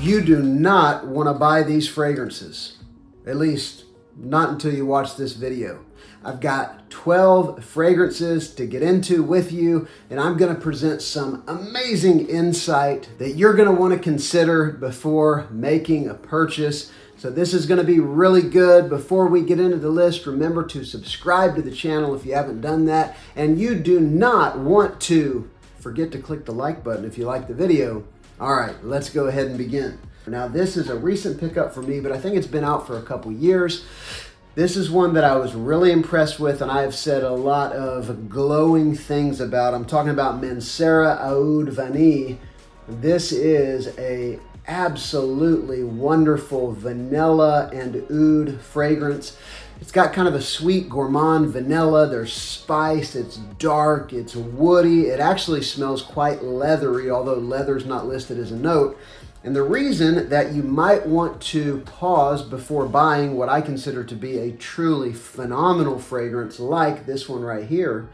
You do not want to buy these fragrances, at least not until you watch this video. I've got 12 fragrances to get into with you, and I'm going to present some amazing insight that you're going to want to consider before making a purchase. So this is going to be really good. Before we get into the list, remember to subscribe to the channel if you haven't done that, and you do not want to forget to click the like button if you like the video. All right, let's go ahead and begin. Now, this is a recent pickup for me, but I think it's been out for a couple years. This is one that I was really impressed with, and I have said a lot of glowing things about. I'm talking about Mansera Audi Vani. This is a absolutely wonderful vanilla and oud fragrance. It's got kind of a sweet gourmand vanilla. There's spice, it's dark, it's woody. It actually smells quite leathery, although leather's not listed as a note. And the reason that you might want to pause before buying what I consider to be a truly phenomenal fragrance like this one right here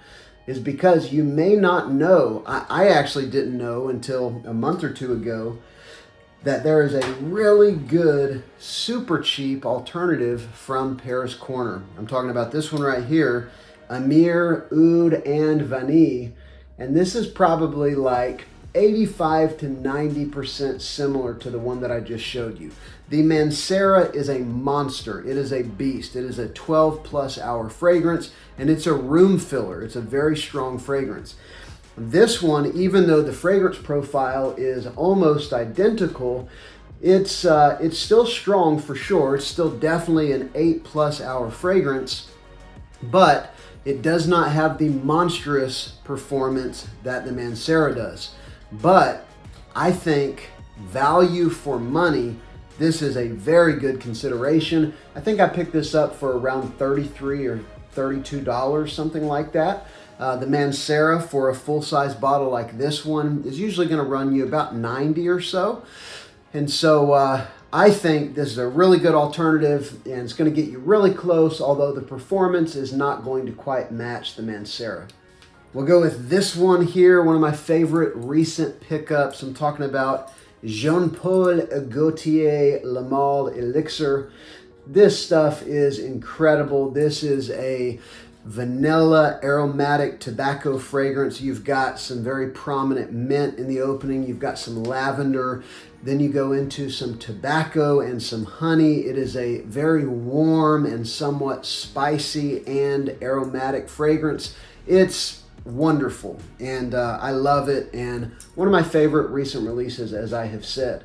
is because you may not know, I actually didn't know until a month or two ago, that there is a really good, super cheap alternative from Paris Corner. I'm talking about this one right here, Amir Oud Vani, and this is probably like 85 to 90% similar to the one that I just showed you. The Mansera is a monster. It is a beast. It is a 12+ hour fragrance, and it's a room filler. It's a very strong fragrance. This one, even though the fragrance profile is almost identical, it's still strong for sure. It's still definitely an 8+ hour fragrance, but it does not have the monstrous performance that the Mansera does. But I think value for money, this is a very good consideration. I think I picked this up for around $33 or $32, something like that. The Mansera for a full-size bottle like this one is usually going to run you about $90 or so. And so I think this is a really good alternative, and it's going to get you really close, although the performance is not going to quite match the Mansera. We'll go with this one here, one of my favorite recent pickups. I'm talking about Jean-Paul Gaultier Le Male Elixir. This stuff is incredible. This is a vanilla aromatic tobacco fragrance. You've got some very prominent mint in the opening. You've got some lavender. Then you go into some tobacco and some honey. It is a very warm and somewhat spicy and aromatic fragrance. It's wonderful, and I love it, and one of my favorite recent releases, as I have said.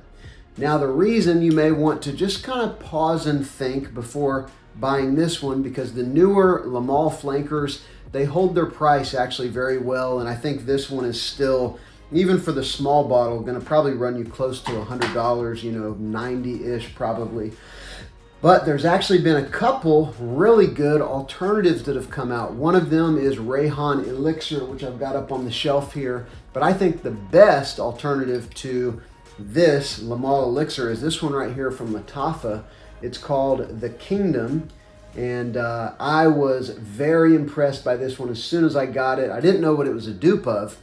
Now, the reason you may want to just kind of pause and think before buying this one, because the newer Le Male flankers, they hold their price actually very well, and I think this one is still, even for the small bottle, going to probably run you close to $100, you know, 90-ish probably. But there's actually been a couple really good alternatives that have come out. One of them is Rayhan Elixir, which I've got up on the shelf here. But I think the best alternative to this Le Male Elixir is this one right here from Matafa. It's called The Kingdom. And I was very impressed by this one as soon as I got it. I didn't know what it was a dupe of,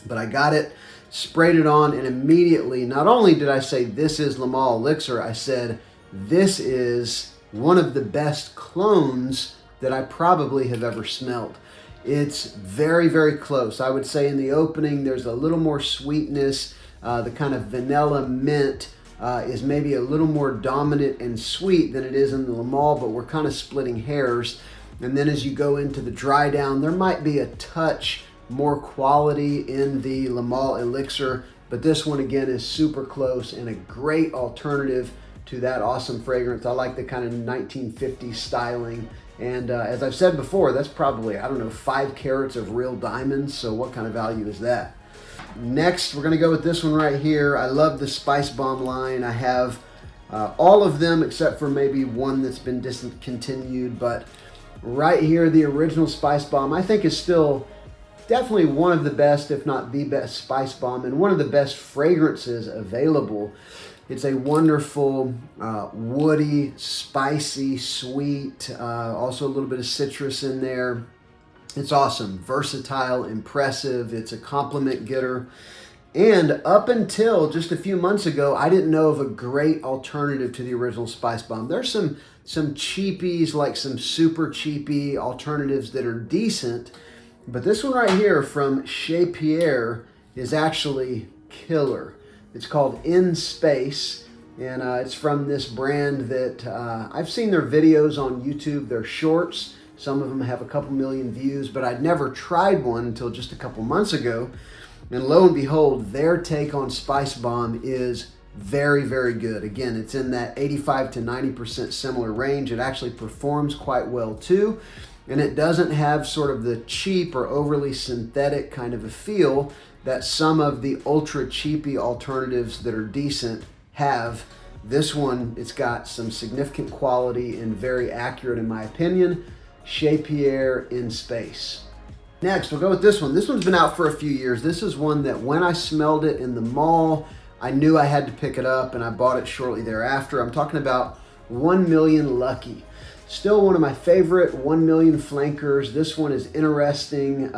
but I got it, sprayed it on, and immediately, not only did I say this is Le Male Elixir, I said, this is one of the best clones that I probably have ever smelled. It's very, very close. I would say in the opening, there's a little more sweetness. The kind of vanilla mint is maybe a little more dominant and sweet than it is in the Le Male, but we're kind of splitting hairs. And then as you go into the dry down, there might be a touch more quality in the Le Male Elixir, but this one again is super close and a great alternative to that awesome fragrance. I like the kind of 1950s styling. And as I've said before, that's probably, I don't know, 5 carats of real diamonds. So what kind of value is that? Next, we're gonna go with this one right here. I love the SPICEBOMB line. I have all of them except for maybe one that's been discontinued. But right here, the original SPICEBOMB, I think is still definitely one of the best, if not the best SPICEBOMB, and one of the best fragrances available. It's a wonderful, woody, spicy, sweet, also a little bit of citrus in there. It's awesome, versatile, impressive. It's a compliment getter. And up until just a few months ago, I didn't know of a great alternative to the original Spice Bomb. There's some cheapies, like some super cheapy alternatives that are decent, but this one right here from Chez Pierre is actually killer. It's called Inspace, and it's from this brand that I've seen their videos on YouTube. They're shorts. Some of them have a couple million views, but I'd never tried one until just a couple months ago. And lo and behold, their take on Spice Bomb is very, very good. Again, it's in that 85 to 90% similar range. It actually performs quite well too. And it doesn't have sort of the cheap or overly synthetic kind of a feel that some of the ultra cheapy alternatives that are decent have. This one, it's got some significant quality and very accurate in my opinion. Chez Pierre Inspace. Next, we'll go with this one. This one's been out for a few years. This is one that when I smelled it in the mall, I knew I had to pick it up, and I bought it shortly thereafter. I'm talking about 1 Million Lucky. Still one of my favorite 1 Million flankers. This one is interesting,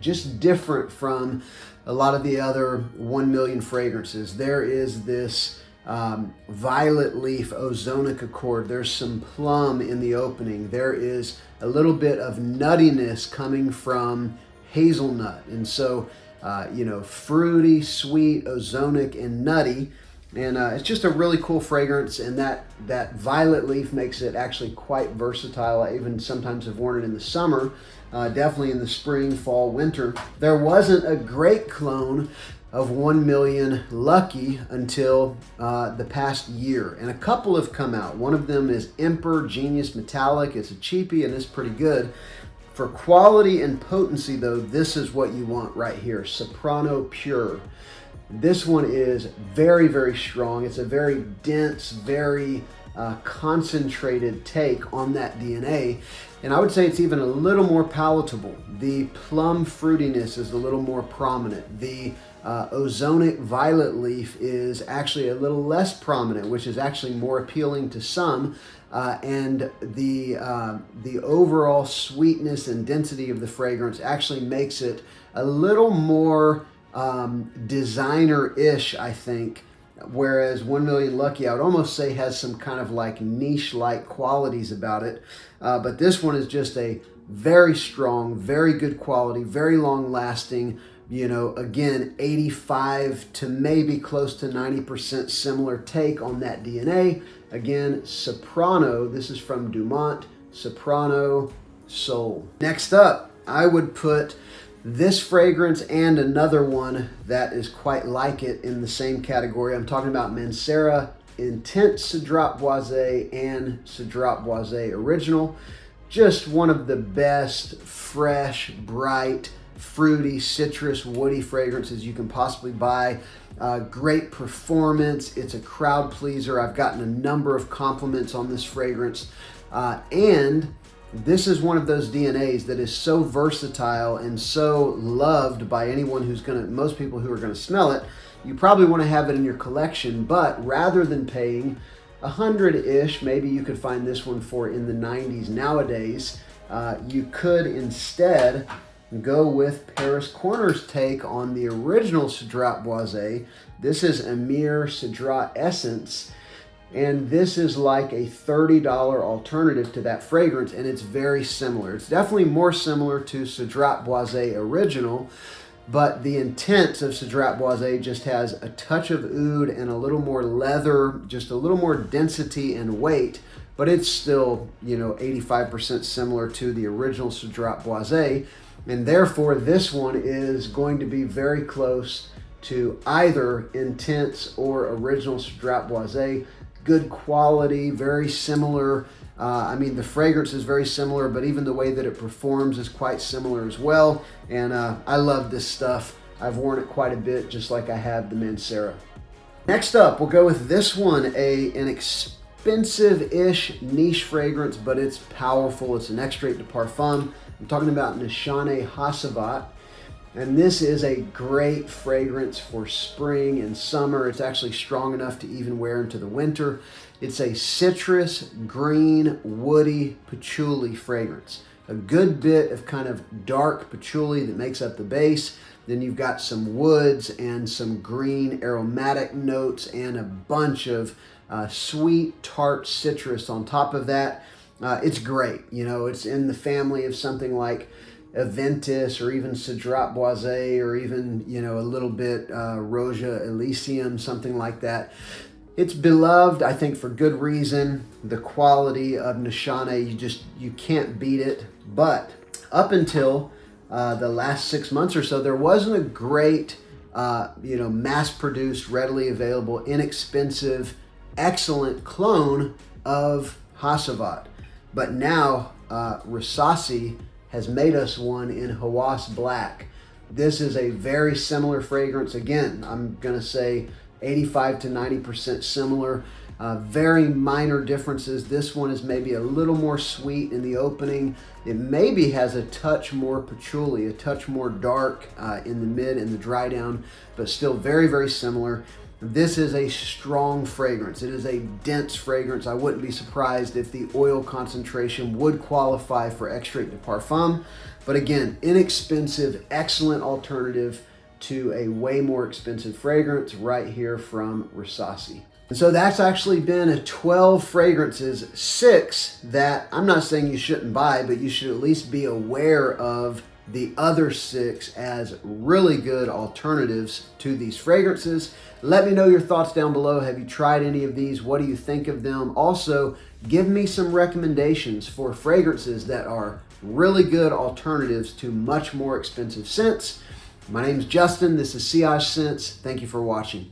just different from a lot of the other 1 Million fragrances. There is this violet leaf ozonic accord. There's some plum in the opening. There is a little bit of nuttiness coming from hazelnut. And so, fruity, sweet, ozonic, and nutty. And it's just a really cool fragrance. And that violet leaf makes it actually quite versatile. I even sometimes have worn it in the summer, definitely in the spring, fall, winter. There wasn't a great clone of 1 Million Lucky until the past year, and a couple have come out. One of them is Emperor Genius Metallic. It's a cheapie and it's pretty good. For quality and potency though, this is what you want right here, Soprano Pure. This one is very, very strong. It's a very dense, very concentrated take on that DNA. And I would say it's even a little more palatable. The plum fruitiness is a little more prominent. The ozonic violet leaf is actually a little less prominent, which is actually more appealing to some. And the overall sweetness and density of the fragrance actually makes it a little more designer-ish, I think. Whereas 1 Million Lucky, I would almost say has some kind of like niche-like qualities about it. But this one is just a very strong, very good quality, very long-lasting, again, 85 to maybe close to 90% similar take on that DNA. Again, Soprano, this is from DUMONT, Soprano Soul. Next up, I would put this fragrance and another one that is quite like it in the same category. I'm talking about Mansera Intense Sedra Boisé and Sedra Boisé Original. Just one of the best, fresh, bright, fruity, citrus, woody fragrances you can possibly buy. Great performance. It's a crowd pleaser. I've gotten a number of compliments on this fragrance. And this is one of those DNAs that is so versatile and so loved by anyone most people who are gonna smell it. You probably wanna have it in your collection, but rather than paying 100-ish, maybe you could find this one for in the 90s nowadays, you could instead go with Paris Corner's take on the original Sedra Boisé. This is Amir Sedra Essence. And this is like a $30 alternative to that fragrance, and it's very similar. It's definitely more similar to Sedra Boisé Original, but the Intense of Sedra Boisé just has a touch of oud and a little more leather, just a little more density and weight, but it's still, 85% similar to the original Sedra Boisé, and therefore this one is going to be very close to either Intense or original Sedra Boisé. Good quality, very similar. The fragrance is very similar, but even the way that it performs is quite similar as well. And I love this stuff. I've worn it quite a bit, just like I have the Mansera. Next up, we'll go with this one, an expensive-ish niche fragrance, but it's powerful. It's an Extrait de Parfum. I'm talking about Nishane Havat. And this is a great fragrance for spring and summer. It's actually strong enough to even wear into the winter. It's a citrus, green, woody, patchouli fragrance. a good bit of kind of dark patchouli that makes up the base. Then you've got some woods and some green aromatic notes and a bunch of sweet tart citrus on top of that. It's great. You know, it's in the family of something like Aventus or even Sedra Boisé or even, you know, a little bit Roja Elysium, something like that. It's beloved, I think, for good reason. The quality of Nishane, you can't beat it. But up until the last 6 months or so, there wasn't a great, mass-produced, readily available, inexpensive, excellent clone of Hasavat. But now Rasi has made us one in Havat Black. This is a very similar fragrance. Again, I'm gonna say 85 to 90% similar. Very minor differences. This one is maybe a little more sweet in the opening. It maybe has a touch more patchouli, a touch more dark in the mid and the dry down, but still very, very similar. This is a strong fragrance. It is a dense fragrance. I wouldn't be surprised if the oil concentration would qualify for Extrait de Parfum. But again, inexpensive, excellent alternative to a way more expensive fragrance right here from Rasi. And so that's actually been 12 fragrances, 6 that I'm not saying you shouldn't buy, but you should at least be aware of the other 6 as really good alternatives to these fragrances. Let me know your thoughts down below. Have you tried any of these? What do you think of them? Also, give me some recommendations for fragrances that are really good alternatives to much more expensive scents. My name's Justin. This is Chez Pierre. Thank you for watching.